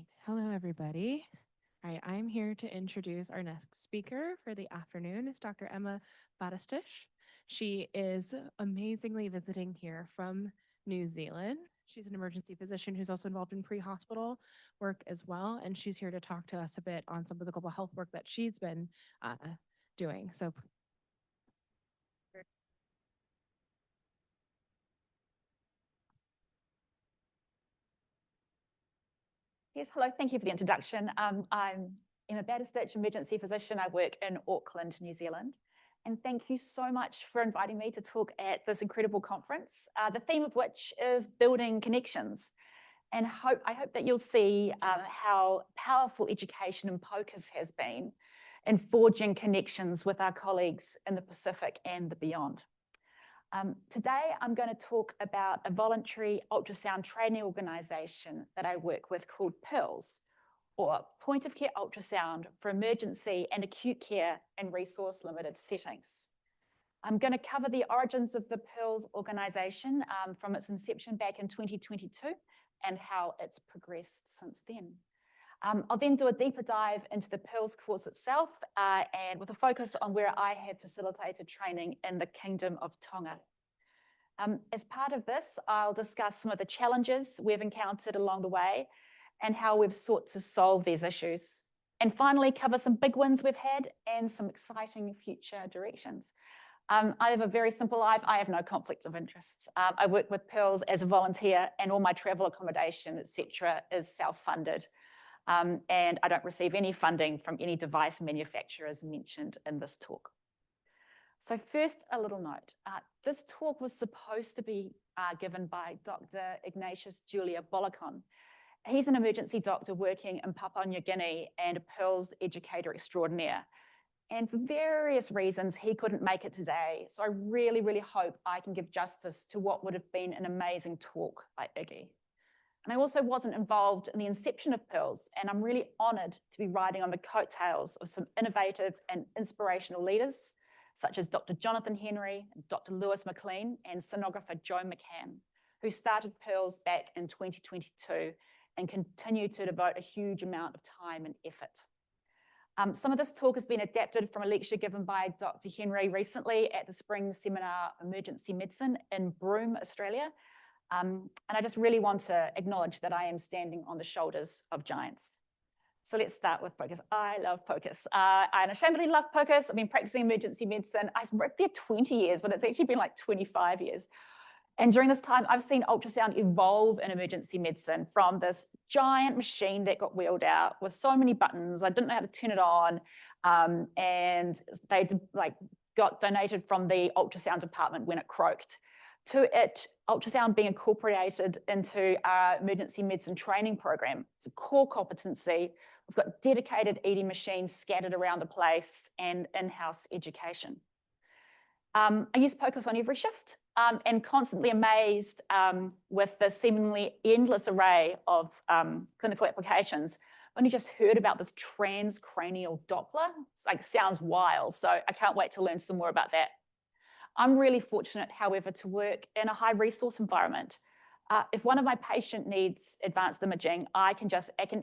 right. Hello, everybody. All right, I'm here to introduce our next speaker for the afternoon. It's Dr. Emma Batistich. She is amazingly visiting here from New Zealand. She's an emergency physician who's also involved in pre-hospital work as well, and she's here to talk to us a bit on some of the global health work that she's been doing. So Yes, hello, thank you for the introduction. I'm Emma Batistich, emergency physician. I work in Auckland, New Zealand. And thank you so much for inviting me to talk at this incredible conference, the theme of which is building connections. And I hope that you'll see how powerful education in POCUS has been in forging connections with our colleagues in the Pacific and the beyond. Today, I'm going to talk about a voluntary ultrasound training organisation that I work with called PEARLS, or Point of Care Ultrasound for Emergency and Acute Care in Resource Limited Settings. I'm going to cover the origins of the PEARLS organisation from its inception back in 2022 and how it's progressed since then. I'll then do a deeper dive into the PEARLS course itself and with a focus on where I have facilitated training in the Kingdom of Tonga. As part of this, I'll discuss some of the challenges we've encountered along the way and how we've sought to solve these issues. And finally, cover some big wins we've had and some exciting future directions. I have a very simple life. I have no conflicts of interests. I work with PEARLS as a volunteer and all my travel accommodation, etc., is self-funded. And I don't receive any funding from any device manufacturers mentioned in this talk. So first, a little note. This talk was supposed to be given by Dr. Ignatius Julia Bolakon. He's an emergency doctor working in Papua New Guinea and a PEARLS educator extraordinaire. And for various reasons, he couldn't make it today. So I really, really hope I can give justice to what would have been an amazing talk by Iggy. And I also wasn't involved in the inception of PEARLS, and I'm really honored to be riding on the coattails of some innovative and inspirational leaders, such as Dr. Jonathan Henry, Dr. Lewis McLean, and sonographer Joe McCann, who started PEARLS back in 2022 and continue to devote a huge amount of time and effort. Some of this talk has been adapted from a lecture given by Dr. Henry recently at the Spring Seminar Emergency Medicine in Broome, Australia. And I just really want to acknowledge that I am standing on the shoulders of giants. So let's start with POCUS. I love POCUS. I unashamedly love POCUS. I've been practicing emergency medicine. I worked there 20 years, but it's actually been like 25 years. And during this time, I've seen ultrasound evolve in emergency medicine from this giant machine that got wheeled out with so many buttons. I didn't know how to turn it on. And they got donated from the ultrasound department when it croaked, to it ultrasound being incorporated into our emergency medicine training program. It's a core competency. We've got dedicated ED machines scattered around the place and in-house education. I use POCUS on every shift and constantly amazed with the seemingly endless array of clinical applications. I've only just heard about this transcranial Doppler. It's like, sounds wild. So I can't wait to learn some more about that. I'm really fortunate, however, to work in a high resource environment. If one of my patient needs advanced imaging, I can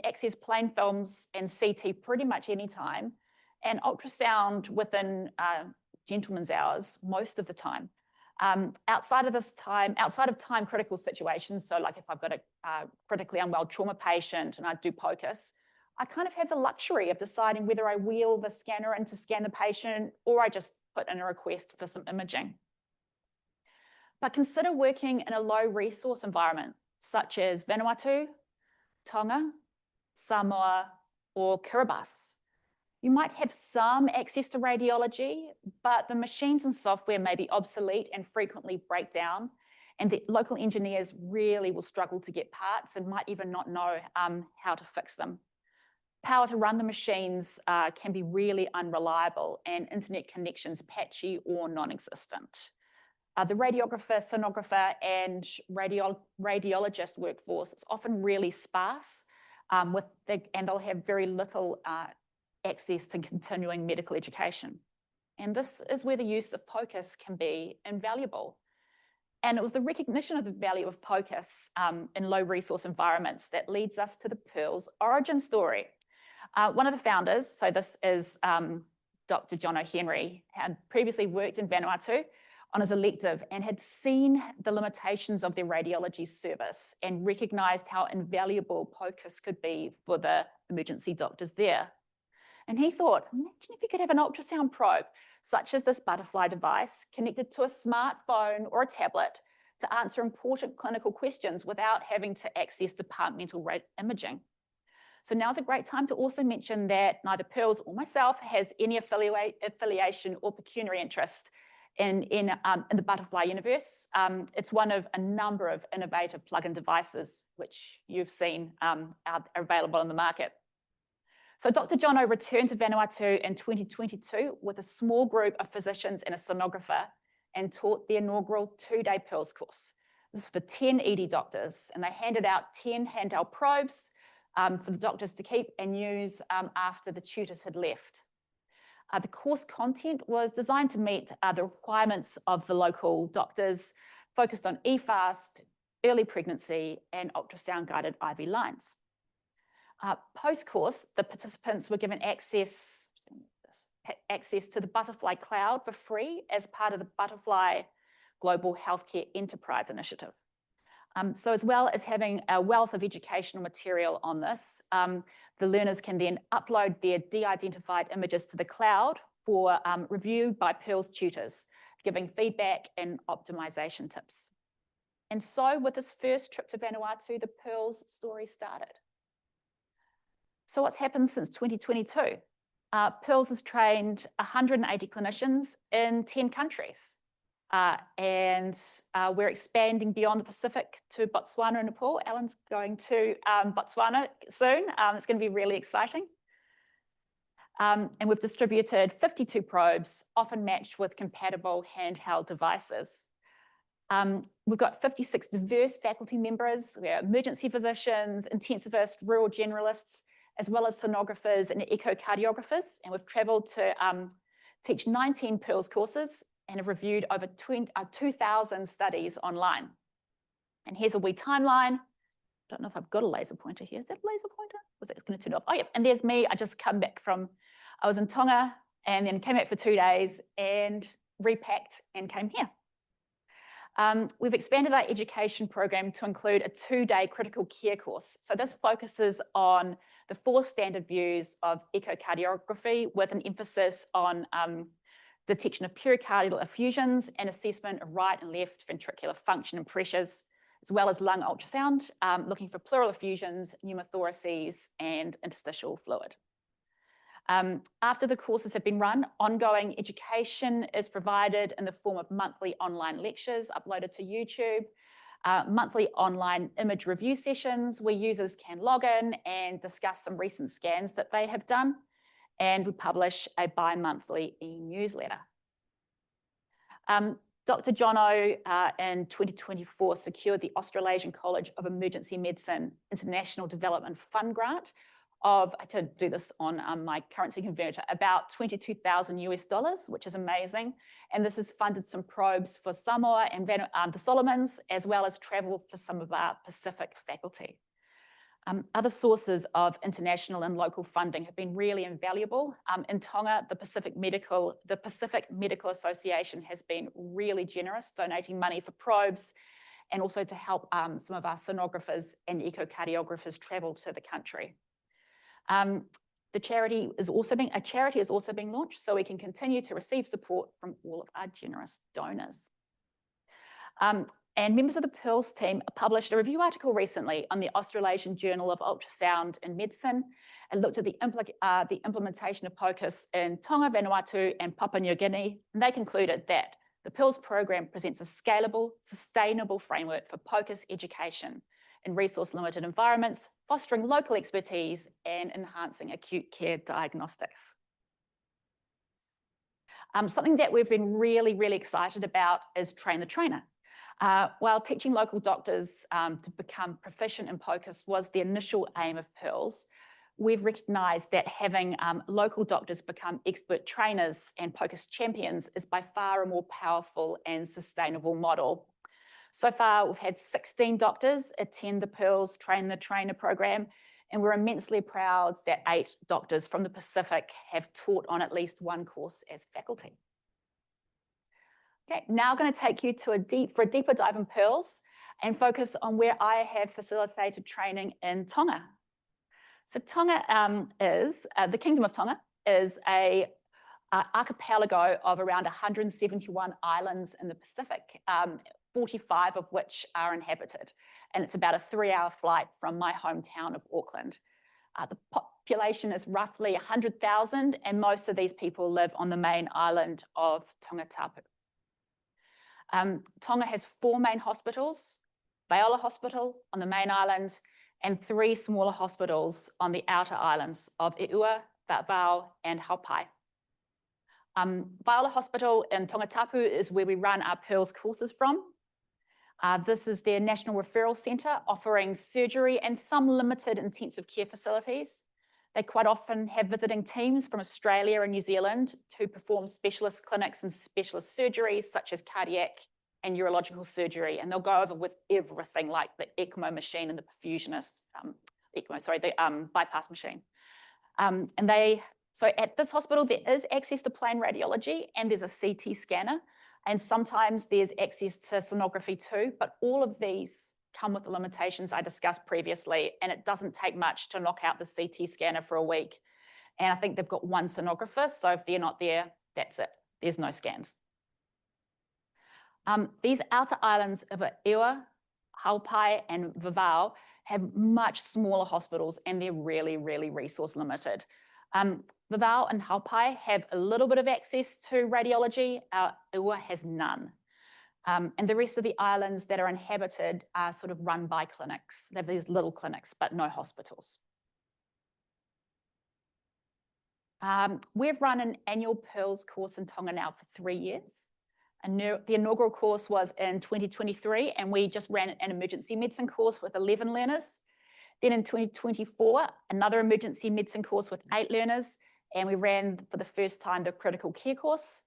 access plain films and CT pretty much anytime, and ultrasound within gentleman's hours most of the time. Outside of time critical situations, so like if I've got a critically unwell trauma patient and I do POCUS, I kind of have the luxury of deciding whether I wheel the scanner in to scan the patient or I just put in a request for some imaging. But consider working in a low resource environment, such as Vanuatu, Tonga, Samoa, or Kiribati. You might have some access to radiology, but the machines and software may be obsolete and frequently break down, and the local engineers really will struggle to get parts and might even not know how to fix them. Power to run the machines can be really unreliable and internet connections patchy or non-existent. The radiographer, sonographer, and radiologist workforce is often really sparse, and they'll have very little access to continuing medical education. And this is where the use of POCUS can be invaluable. And it was the recognition of the value of POCUS in low resource environments that leads us to the Pearls origin story. One of the founders, so this is Dr. John O'Henry, had previously worked in Vanuatu on his elective and had seen the limitations of their radiology service and recognised how invaluable POCUS could be for the emergency doctors there. And he thought, imagine if you could have an ultrasound probe, such as this butterfly device, connected to a smartphone or a tablet to answer important clinical questions without having to access departmental imaging. So now's a great time to also mention that neither Pearls or myself has any affiliation or pecuniary interest in the butterfly universe. It's one of a number of innovative plug-in devices which you've seen are available in the market. So Dr. Jono returned to Vanuatu in 2022 with a small group of physicians and a sonographer and taught the inaugural 2-day Pearls course. This is for 10 ED doctors, and they handed out 10 handheld probes for the doctors to keep and use after the tutors had left. The course content was designed to meet the requirements of the local doctors, focused on EFAST, early pregnancy, and ultrasound-guided IV lines. Post-course, the participants were given access to the Butterfly Cloud for free as part of the Butterfly Global Healthcare Enterprise Initiative. So as well as having a wealth of educational material on this, the learners can then upload their de-identified images to the cloud for review by Pearls tutors, giving feedback and optimization tips. And so with this first trip to Vanuatu, the Pearls story started. So what's happened since 2022? Pearls has trained 180 clinicians in 10 countries. And we're expanding beyond the Pacific to Botswana and Nepal. Alan's going to Botswana soon. It's going to be really exciting. And we've distributed 52 probes, often matched with compatible handheld devices. We've got 56 diverse faculty members. We are emergency physicians, intensivists, rural generalists, as well as sonographers and echocardiographers. And we've travelled to teach 19 Pearls courses and have reviewed over 2,000 studies online. And here's a wee timeline. I don't know if I've got a laser pointer here. Is that a laser pointer? Was it going to turn off? Oh, yeah. And there's me. I just come back I was in Tonga and then came back for 2 days and repacked and came here. We've expanded our education program to include a 2-day critical care course. So this focuses on the 4 standard views of echocardiography with an emphasis on detection of pericardial effusions and assessment of right and left ventricular function and pressures, as well as lung ultrasound, looking for pleural effusions, pneumothoraces, and interstitial fluid. After the courses have been run, ongoing education is provided in the form of monthly online lectures uploaded to YouTube, monthly online image review sessions where users can log in and discuss some recent scans that they have done, and we publish a bi-monthly e-newsletter. Dr. Jono in 2024 secured the Australasian College of Emergency Medicine International Development Fund grant of, I had to do this on my currency converter, about $22,000 US, which is amazing. And this has funded some probes for Samoa and the Solomons, as well as travel for some of our Pacific faculty. Other sources of international and local funding have been really invaluable. In Tonga, the Pacific Medical Association has been really generous, donating money for probes and also to help some of our sonographers and echocardiographers travel to the country. The charity is also being launched, so we can continue to receive support from all of our generous donors. And members of the Pearls team published a review article recently on the Australasian Journal of Ultrasound in Medicine and looked at the implementation of POCUS in Tonga, Vanuatu, and Papua New Guinea. And they concluded that the Pearls program presents a scalable, sustainable framework for POCUS education in resource-limited environments, fostering local expertise and enhancing acute care diagnostics. Something that we've been really, really excited about is Train the Trainer. While teaching local doctors to become proficient in POCUS was the initial aim of Pearls, we've recognised that having local doctors become expert trainers and POCUS champions is by far a more powerful and sustainable model. So far, we've had 16 doctors attend the Pearls Train the Trainer program, and we're immensely proud that 8 doctors from the Pacific have taught on at least one course as faculty. Okay, now I'm going to take you to a deeper dive in Pearls and focus on where I have facilitated training in Tonga. So Tonga the Kingdom of Tonga is a archipelago of around 171 islands in the Pacific, 45 of which are inhabited. And it's about a 3-hour flight from my hometown of Auckland. The population is roughly 100,000, and most of these people live on the main island of Tongatapu. Tonga has 4 main hospitals: Viola Hospital on the main island, and 3 smaller hospitals on the outer islands of Eua, Va'avao, and Haupai. Viola Hospital in Tongatapu is where we run our Pearls courses from. This is their national referral centre, offering surgery and some limited intensive care facilities. They quite often have visiting teams from Australia and New Zealand to perform specialist clinics and specialist surgeries such as cardiac and urological surgery. And they'll go over with everything like the ECMO machine and the perfusionist, bypass machine. So at this hospital, there is access to plain radiology and there's a CT scanner. And sometimes there's access to sonography too, but all of these come with the limitations I discussed previously, and it doesn't take much to knock out the CT scanner for a week. And I think they've got 1 sonographer, so if they're not there, that's it. There's no scans. These outer islands of Eua, Haupai, and Va'avao have much smaller hospitals, and they're really, really resource limited. Va'avao and Haupai have a little bit of access to radiology. Eua has none. And the rest of the islands that are inhabited are sort of run by clinics. They have these little clinics, but no hospitals. We've run an annual Pearls course in Tonga now for 3 years. And the inaugural course was in 2023, and we just ran an emergency medicine course with 11 learners. Then in 2024, another emergency medicine course with 8 learners, and we ran for the first time the critical care course.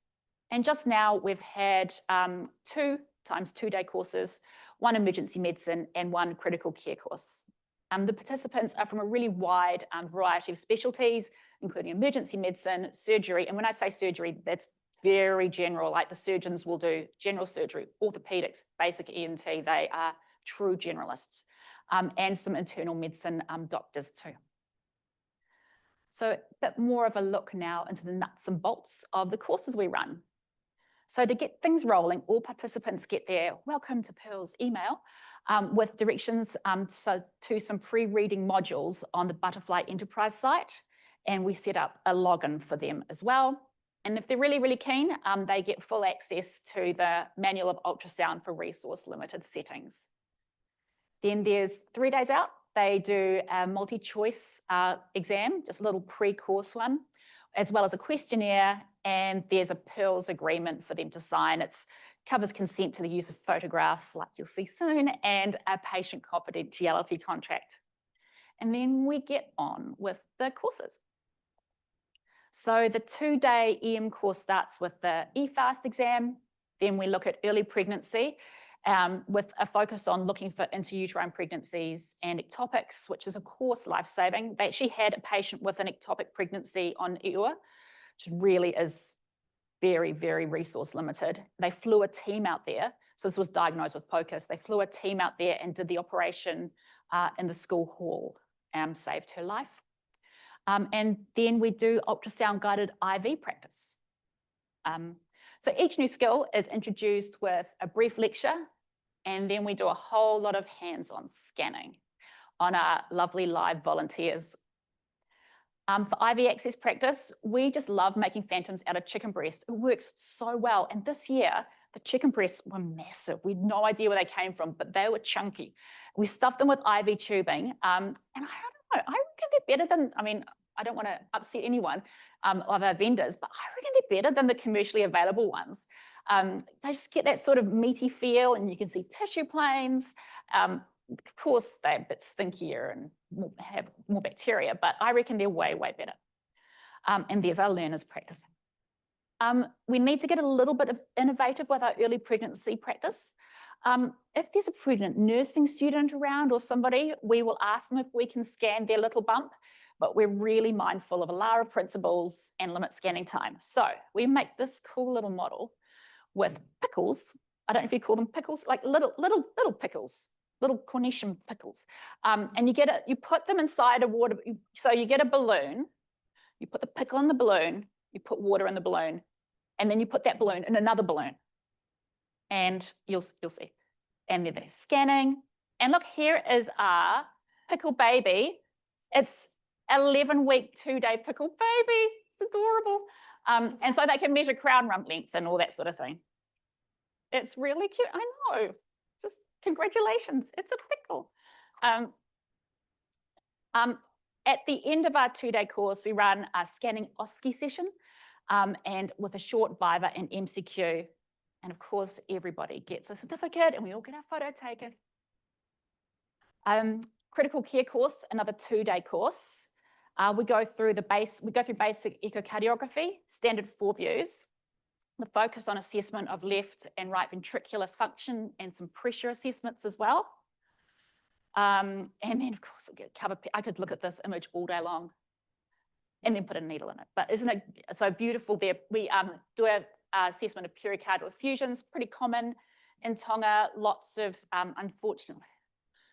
And just now we've had 2 times 2-day courses, 1 emergency medicine and 1 critical care course. The participants are from a really wide variety of specialties, including emergency medicine, surgery. And when I say surgery, that's very general, like the surgeons will do general surgery, orthopedics, basic ENT, they are true generalists, and some internal medicine doctors too. So a bit more of a look now into the nuts and bolts of the courses we run. So to get things rolling, all participants get their Welcome to Pearls email with directions to some pre-reading modules on the Butterfly Enterprise site, and we set up a login for them as well. And if they're really, really keen, they get full access to the Manual of Ultrasound for resource-limited settings. Then there's 3 days out, they do a multi-choice exam, just a little pre-course one, as well as a questionnaire, and there's a Pearls agreement for them to sign. It covers consent to the use of photographs, like you'll see soon, and a patient confidentiality contract. And then we get on with the courses. So the 2-day EM course starts with the eFast exam. Then we look at early pregnancy with a focus on looking for intrauterine pregnancies and ectopics, which is of course life-saving. They actually had a patient with an ectopic pregnancy on Eua, which really is very, very resource limited. They flew a team out there. So this was diagnosed with POCUS. They flew a team out there and did the operation in the school hall, saved her life. And then we do ultrasound guided IV practice. So each new skill is introduced with a brief lecture, and then we do a whole lot of hands-on scanning on our lovely live volunteers. For IV access practice, we just love making phantoms out of chicken breast. It works so well. And this year, the chicken breasts were massive. We had no idea where they came from, but they were chunky. We stuffed them with IV tubing. And I don't know, I reckon they're better than, I don't want to upset anyone of our vendors, but I reckon they're better than the commercially available ones. They just get that sort of meaty feel, and you can see tissue planes. Of course, they're a bit stinkier and have more bacteria, but I reckon they're way, way better. And there's our learners practice. We need to get a little bit of innovative with our early pregnancy practice. If there's a pregnant nursing student around or somebody, we will ask them if we can scan their little bump, but we're really mindful of ALARA principles and limit scanning time. So we make this cool little model with pickles. I don't know if you call them pickles, like little pickles, little Cornetian pickles. And you put them inside a water, so you get a balloon, you put the pickle in the balloon, you put water in the balloon, and then you put that balloon in another balloon. And you'll see. And then they're scanning. And look, here is our pickle baby. It's 11-week, 2-day pickle baby. It's adorable. And so they can measure crown rump length and all that sort of thing. It's really cute. I know. Just congratulations. It's a pickle. At the end of our 2-day course, we run a scanning OSCE session and with a short Viva and MCQ. And of course, everybody gets a certificate and we all get our photo taken. Critical care course, another 2-day course. We go through basic echocardiography, standard 4 views, the focus on assessment of left and right ventricular function and some pressure assessments as well. And then of course, I could look at this image all day long and then put a needle in it. But isn't it so beautiful there? We do a assessment of pericardial effusions, pretty common in Tonga, lots of, unfortunately,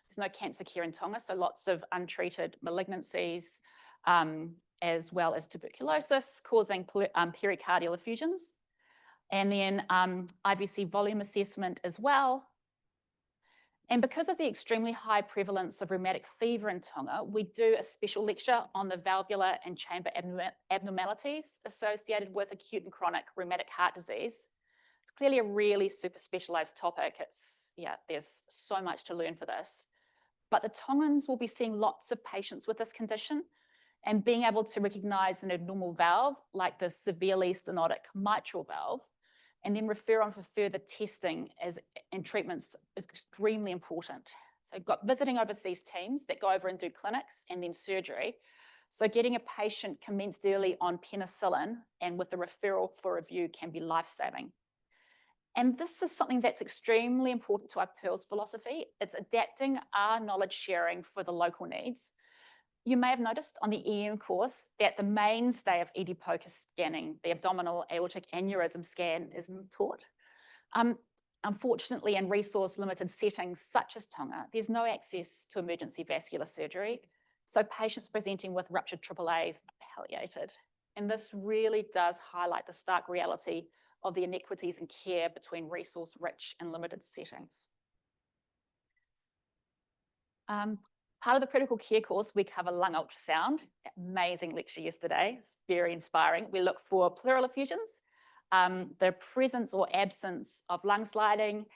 there's no cancer care in Tonga, so lots of untreated malignancies, as well as tuberculosis causing pericardial effusions. And then IVC volume assessment as well. And because of the extremely high prevalence of rheumatic fever in Tonga, we do a special lecture on the valvular and chamber abnormalities associated with acute and chronic rheumatic heart disease. It's clearly a really super specialized topic. There's so much to learn for this. But the Tongans will be seeing lots of patients with this condition and being able to recognize an abnormal valve like the severely stenotic mitral valve and then refer on for further testing and treatments is extremely important. So I've got visiting overseas teams that go over and do clinics and then surgery. So getting a patient commenced early on penicillin and with the referral for review can be life-saving. And this is something that's extremely important to our PEARLS philosophy. It's adapting our knowledge sharing for the local needs. You may have noticed on the EM course that the mainstay of ED POCUS scanning, the abdominal aortic aneurysm scan, isn't taught. Unfortunately, in resource-limited settings such as Tonga, there's no access to emergency vascular surgery. So patients presenting with ruptured AAAs are palliated. And this really does highlight the stark reality of the inequities in care between resource-rich and limited settings. Part of the critical care course, we cover lung ultrasound. Amazing lecture yesterday. It's very inspiring. We look for pleural effusions, the presence or absence of lung sliding,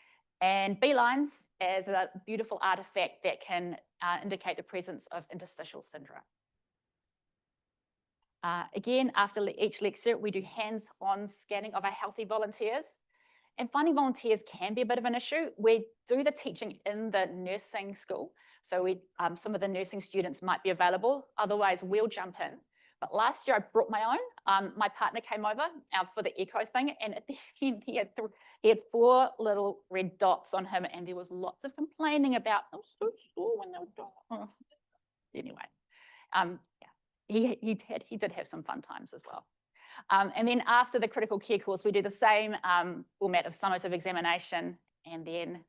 and B-lines as a beautiful artifact that can indicate the presence of interstitial syndrome. Again, after each lecture, we do hands-on scanning of our healthy volunteers. And finding volunteers can be a bit of an issue. We do the teaching in the nursing school. So some of the nursing students might be available. Otherwise, we'll jump in. But last year, I brought my own. My partner came over for the echo thing. And at the end, he had 4 little red dots on him. And there was lots of complaining about, I'm so sore when they were doing. Anyway, he did have some fun times as well. And then after the critical care course, we do the same format of summative examination and then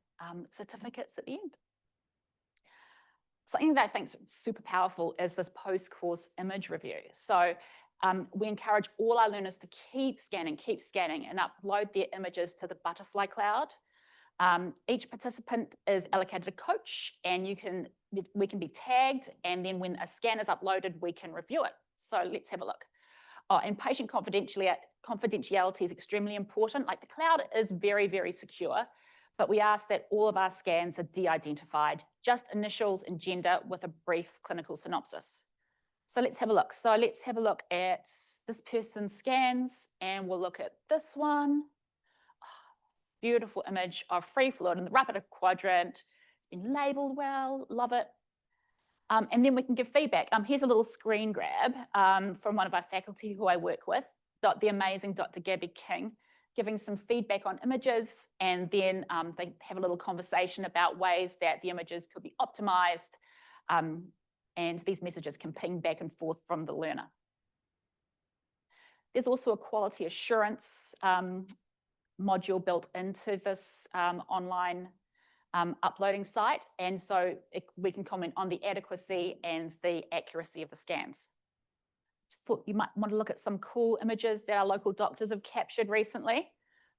certificates at the end. Something that I think is super powerful is this post-course image review. So we encourage all our learners to keep scanning and upload their images to the Butterfly Cloud. Each participant is allocated a coach and we can be tagged, and then when a scan is uploaded, we can review it. So let's have a look. Oh, and patient confidentiality is extremely important. Like the cloud is very, very secure, but we ask that all of our scans are de-identified, just initials and gender with a brief clinical synopsis. So let's have a look. So let's have a look at this person's scans, and we'll look at this one. Oh, beautiful image of free fluid in the rapid quadrant. It's been labeled well, love it. And then we can give feedback. Here's a little screen grab from one of our faculty who I work with, the amazing Dr. Gabby King. giving some feedback on images, and then they have a little conversation about ways that the images could be optimized, and these messages can ping back and forth from the learner. There's also a quality assurance module built into this online uploading site, and so we can comment on the adequacy and the accuracy of the scans. Just thought you might want to look at some cool images that our local doctors have captured recently.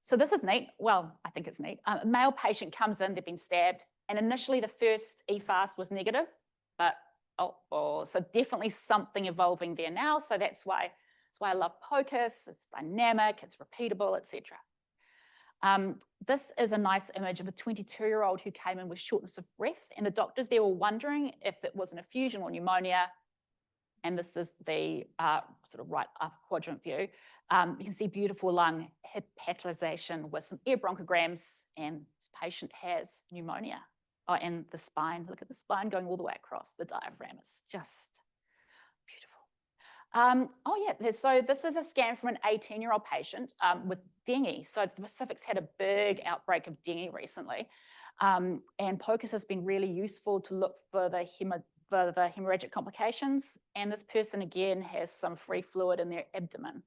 So this is neat. Well, I think it's neat. A male patient comes in, they've been stabbed, and initially the first EFAST was negative, but so definitely something evolving there now. So that's why I love POCUS. It's dynamic, it's repeatable, etc. This is a nice image of a 22-year-old who came in with shortness of breath, and the doctors there were wondering if it was an effusion or pneumonia. And this is the sort of right upper quadrant view. You can see beautiful lung hepatization with some air bronchograms, and this patient has pneumonia. Oh, and the spine, look at the spine going all the way across the diaphragm. It's just beautiful. Oh yeah, so this is a scan from an 18-year-old patient with dengue. So the Pacific's had a big outbreak of dengue recently. And POCUS has been really useful to look for the hemorrhagic complications. And this person again has some free fluid in their abdomen.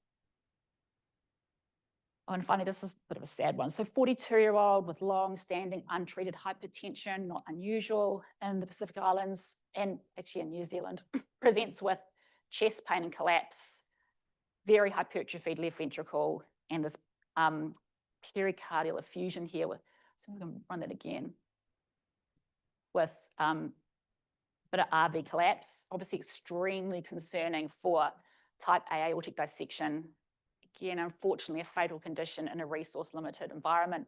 Oh, and finally, this is a bit of a sad one. So 42-year-old with long-standing untreated hypertension, not unusual in the Pacific Islands and actually in New Zealand, presents with chest pain and collapse, very hypertrophied left ventricle, and this pericardial effusion here. So I'm going to run that again with a bit of RV collapse, obviously extremely concerning for type A aortic dissection. Again, unfortunately, a fatal condition in a resource-limited environment.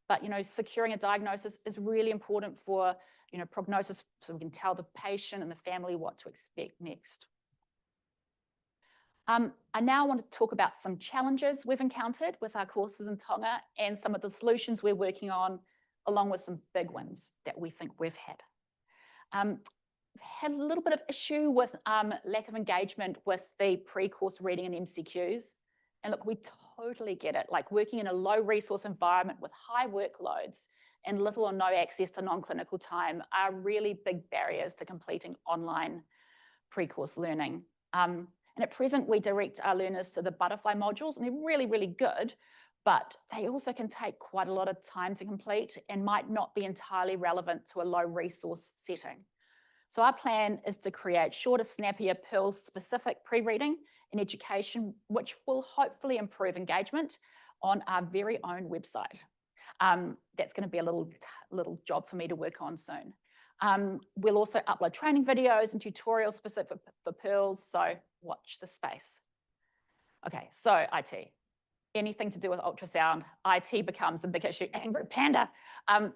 But, securing a diagnosis is really important for, prognosis, so we can tell the patient and the family what to expect next. I now want to talk about some challenges we've encountered with our courses in Tonga and some of the solutions we're working on, along with some big wins that we think we've had. Had a little bit of issue with lack of engagement with the pre-course reading and MCQs. And look, we totally get it. Like working in a low resource environment with high workloads and little or no access to non-clinical time are really big barriers to completing online pre-course learning. And at present, we direct our learners to the butterfly modules, and they're really, really good, but they also can take quite a lot of time to complete and might not be entirely relevant to a low resource setting. So our plan is to create shorter, snappier, PIL-specific pre-reading and education, which will hopefully improve engagement on our very own website. That's going to be a little job for me to work on soon. We'll also upload training videos and tutorials specific for PILs, so watch the space. Okay, so IT. Anything to do with ultrasound, IT becomes a big issue. Angry Panda.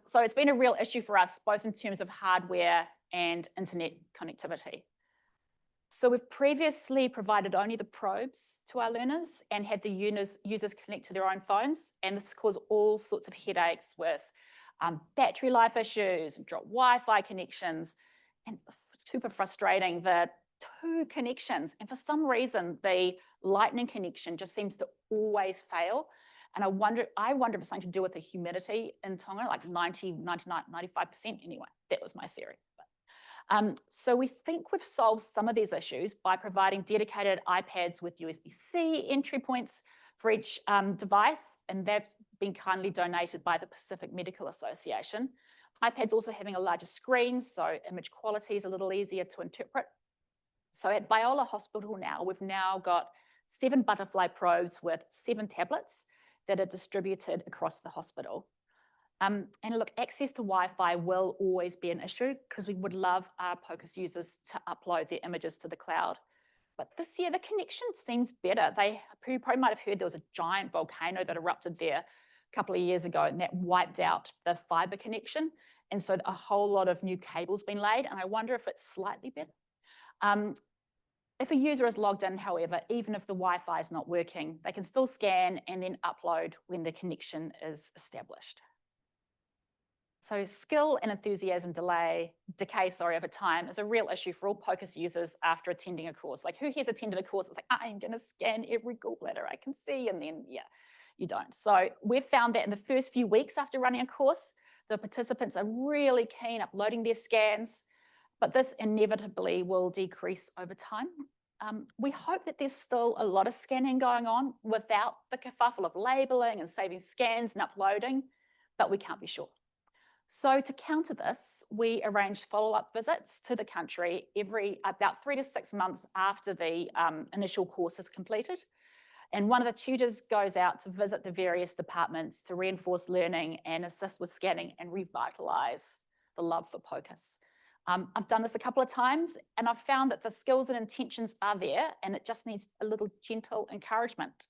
So it's been a real issue for us, both in terms of hardware and internet connectivity. So we've previously provided only the probes to our learners and had the users connect to their own phones, and this caused all sorts of headaches with battery life issues, drop Wi-Fi connections, and it's super frustrating, the 2 connections, and for some reason the lightning connection just seems to always fail. And I wonder if it's something to do with the humidity in Tonga, like 90, 99, 95% anyway. That was my theory. So we think we've solved some of these issues by providing dedicated iPads with USB-C entry points for each device, and that's been kindly donated by the Pacific Medical Association. iPads also having a larger screen, so image quality is a little easier to interpret. So at Biola Hospital now, we've now got 7 butterfly probes with 7 tablets that are distributed across the hospital. And look, access to Wi-Fi will always be an issue because we would love our POCUS users to upload their images to the cloud. But this year, the connection seems better. You probably might have heard there was a giant volcano that erupted there a couple of years ago, and that wiped out the fiber connection. And so a whole lot of new cables been laid, and I wonder if it's slightly better. If a user is logged in, however, even if the Wi-Fi is not working, they can still scan and then upload when the connection is established. So skill and enthusiasm decay over time is a real issue for all POCUS users after attending a course. Like, who here's attended a course? It's like, I'm going to scan every gallbladder I can see, and then, yeah, you don't. So we've found that in the first few weeks after running a course, the participants are really keen uploading their scans, but this inevitably will decrease over time. We hope that there's still a lot of scanning going on without the kerfuffle of labeling and saving scans and uploading, but we can't be sure. So to counter this, we arranged follow-up visits to the country every about 3 to 6 months after the initial course is completed. And one of the tutors goes out to visit the various departments to reinforce learning and assist with scanning and revitalise the love for POCUS. I've done this a couple of times and I've found that the skills and intentions are there and it just needs a little gentle encouragement.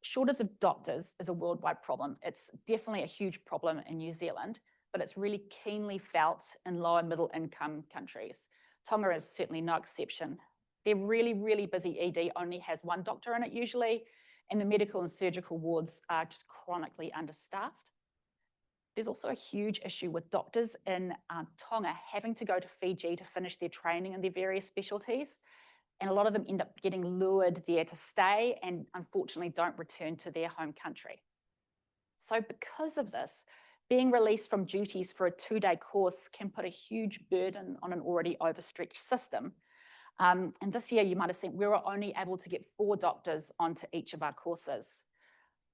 Shortage of doctors is a worldwide problem. It's definitely a huge problem in New Zealand, but it's really keenly felt in low and middle income countries. Tonga is certainly no exception. Their really, really busy ED only has one doctor in it usually, and the medical and surgical wards are just chronically understaffed. There's also a huge issue with doctors in Tonga having to go to Fiji to finish their training in their various specialties. And a lot of them end up getting lured there to stay and unfortunately don't return to their home country. So because of this, being released from duties for a 2-day course can put a huge burden on an already overstretched system. And this year, you might have seen, we were only able to get 4 doctors onto each of our courses.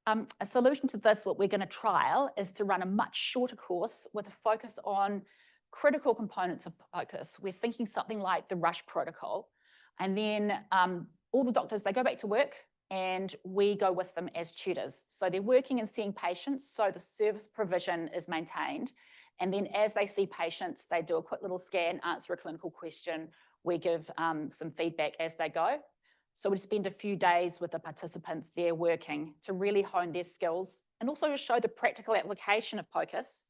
A solution to this, what we're going to trial, is to run a much shorter course with a focus on critical components of POCUS. We're thinking something like the RUSH protocol. And then all the doctors, they go back to work and we go with them as tutors. So they're working and seeing patients, so the service provision is maintained. And then as they see patients, they do a quick little scan, answer a clinical question. We give some feedback as they go. So we spend a few days with the participants there working to really hone their skills and also to show the practical application of POCUS.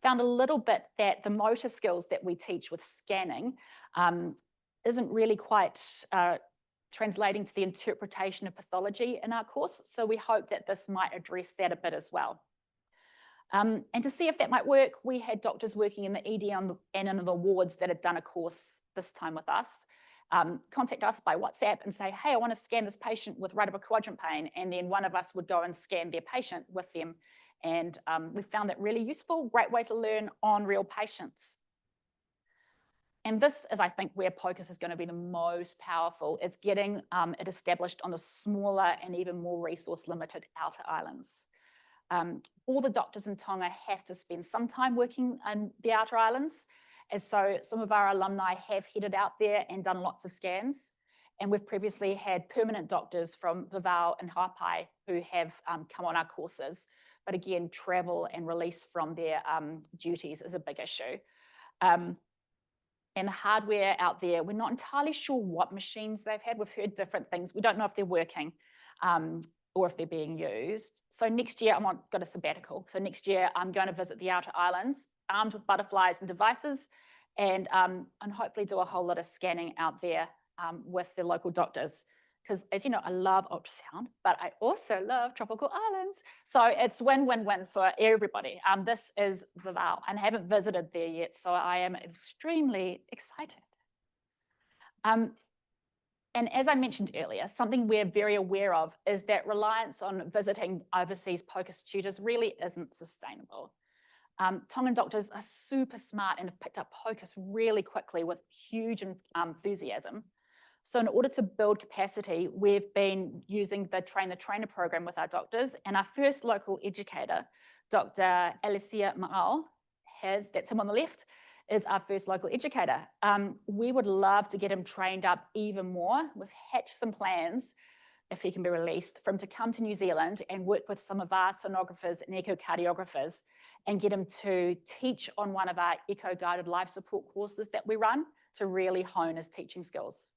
Found a little bit that the motor skills that we teach with scanning isn't really quite translating to the interpretation of pathology in our course. So we hope that this might address that a bit as well. And to see if that might work, we had doctors working in the ED and in the wards that had done a course this time with us, contact us by WhatsApp and say, hey, I want to scan this patient with right upper quadrant pain. And then one of us would go and scan their patient with them. And we found that really useful, great way to learn on real patients. And this is, I think, where POCUS is going to be the most powerful. It's getting it established on the smaller and even more resource-limited outer islands. All the doctors in Tonga have to spend some time working in the outer islands. And so some of our alumni have headed out there and done lots of scans. And we've previously had permanent doctors from Vivau and Haupai who have come on our courses. But again, travel and release from their duties is a big issue. And the hardware out there, we're not entirely sure what machines they've had. We've heard different things. We don't know if they're working or if they're being used. So next year, I'm got a sabbatical. So next year, I'm going to visit the outer islands, armed with butterflies and devices, and hopefully do a whole lot of scanning out there with the local doctors. Because as you know, I love ultrasound, but I also love tropical islands. So it's win-win-win for everybody. This is Vivau, and I haven't visited there yet, so I am extremely excited. And as I mentioned earlier, something we're very aware of is that reliance on visiting overseas POCUS tutors really isn't sustainable. Tongan doctors are super smart and have picked up POCUS really quickly with huge enthusiasm. So in order to build capacity, we've been using the Train the Trainer program with our doctors, and our first local educator, Dr. Alicia Ma'al, that's him on the left, is our first local educator. We would love to get him trained up even more. We've hatched some plans, if he can be released, for him to come to New Zealand and work with some of our sonographers and echocardiographers and get him to teach on one of our echo-guided life support courses that we run to really hone his teaching skills.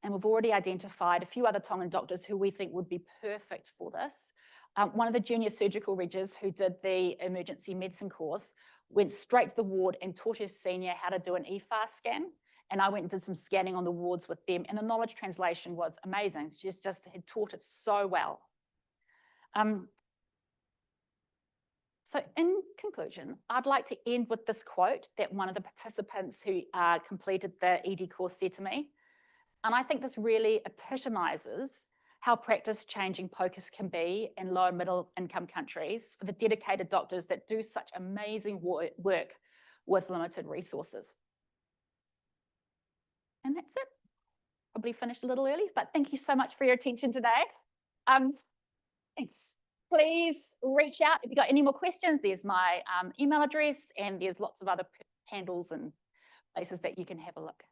And we've already identified a few other Tongan doctors who we think would be perfect for this. One of the junior surgical regs who did the emergency medicine course went straight to the ward and taught his senior how to do an EFAS scan. And I went and did some scanning on the wards with them, and the knowledge translation was amazing. She just had taught it so well. So in conclusion, I'd like to end with this quote that one of the participants who completed the ED course said to me. And I think this really epitomizes how practice-changing POCUS can be in low and middle-income countries for the dedicated doctors that do such amazing work with limited resources. And that's it. Probably finished a little early, but thank you so much for your attention today. Thanks. Please reach out if you've got any more questions. There's my email address, and there's lots of other handles and places that you can have a look.